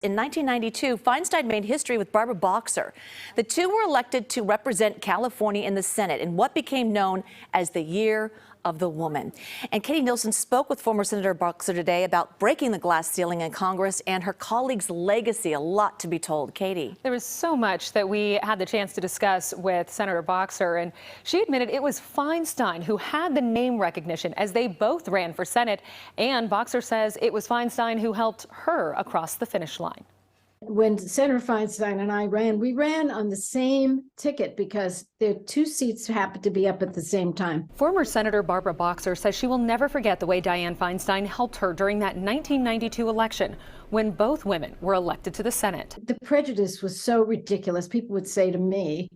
In 1992, Feinstein made history with Barbara Boxer. The two were elected to represent California in the Senate in what became known as the Year of the Woman. And Katie Nielsen spoke with former Senator Boxer today about breaking the glass ceiling in Congress and her colleague's legacy. A lot to be told. Katie. There was so much that we had the chance to discuss with Senator Boxer, and she admitted it was Feinstein who had the name recognition as they both ran for Senate. And Boxer says it was Feinstein who helped her across the finish line. When Senator Feinstein and I ran, we ran on the same ticket because their two seats happened to be up at the same time. Former Senator Barbara Boxer says she will never forget the way Dianne Feinstein helped her during that 1992 election when both women were elected to the Senate. The prejudice was so ridiculous. People would say to me,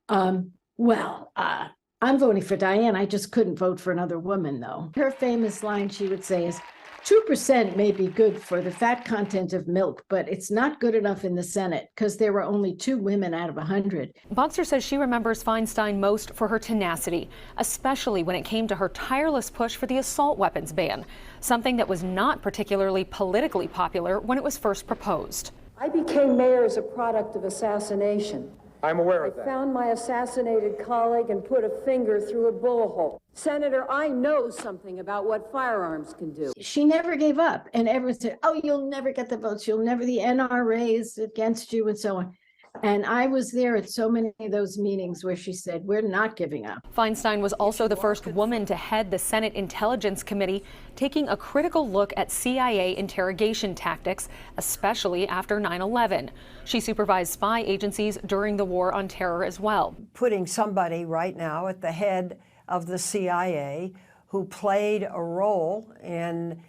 I'm voting for Dianne. I just couldn't vote for another woman, though. Her famous line, she would say, is 2% may be good for the fat content of milk, but it's not good enough in the Senate because there were only 2 women out of 100. Boxer says she remembers Feinstein most for her tenacity, especially when it came to her tireless push for the assault weapons ban, something that was not particularly politically popular when it was first proposed. I became mayor as a product of assassination. I'm aware of that. I found my assassinated colleague and put a finger through a bullet hole. Senator, I know something about what firearms can do. She never gave up, and everyone said, oh, you'll never get the votes. You'll never, the NRA is against you and so on. And I was there at so many of those meetings where she said, we're not giving up. Feinstein was also the first woman to head the Senate Intelligence Committee, taking a critical look at CIA interrogation tactics, especially after 9/11. She supervised spy agencies during the war on terror as well. Putting somebody right now at the head of the CIA who played a role in,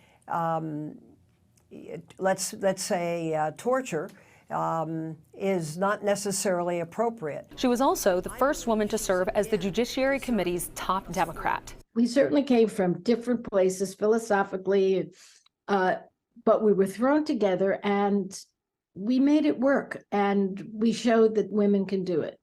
let's say, torture, is not necessarily appropriate. She was also the first woman to serve as the Judiciary Committee's top Democrat. We certainly came from different places philosophically, but we were thrown together and we made it work, and we showed that women can do it.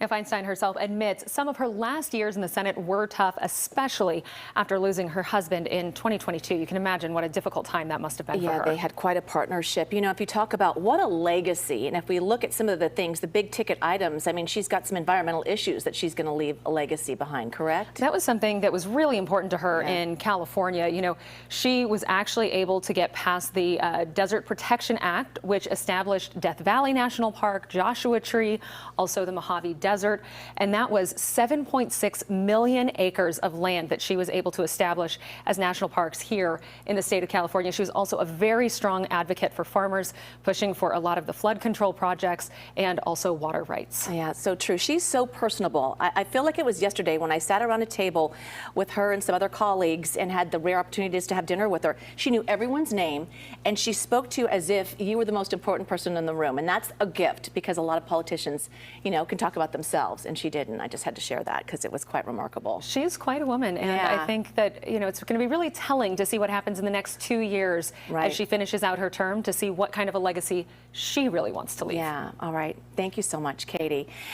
Now, Feinstein herself admits some of her last years in the Senate were tough, especially after losing her husband in 2022. You can imagine what a difficult time that must have been for her. Yeah, they had quite a partnership. You know, if you talk about what a legacy, and if we look at some of the things, the big ticket items, I mean, she's got some environmental issues that she's going to leave a legacy behind, correct? That was something that was really important to her in California. You know, she was actually able to get past the Desert Protection Act, which established Death Valley National Park, Joshua Tree, also the Mojave Desert, and that was 7.6 million acres of land that she was able to establish as national parks here in the state of California. She was also a very strong advocate for farmers, pushing for a lot of the flood control projects and also water rights. Yeah, so true. She's so personable. I feel like it was yesterday when I sat around a table with her and some other colleagues and had the rare opportunities to have dinner with her. She knew everyone's name, and she spoke to you as if you were the most important person in the room. And that's a gift, because a lot of politicians, you know, can talk about themselves, and she didn't. I just had to share that because it was quite remarkable. She's quite a woman, and I think that, you know, it's going to be really telling to see what happens in the next 2 years as she finishes out her term, to see what kind of a legacy she really wants to leave. Yeah, all right. Thank you so much, Katie.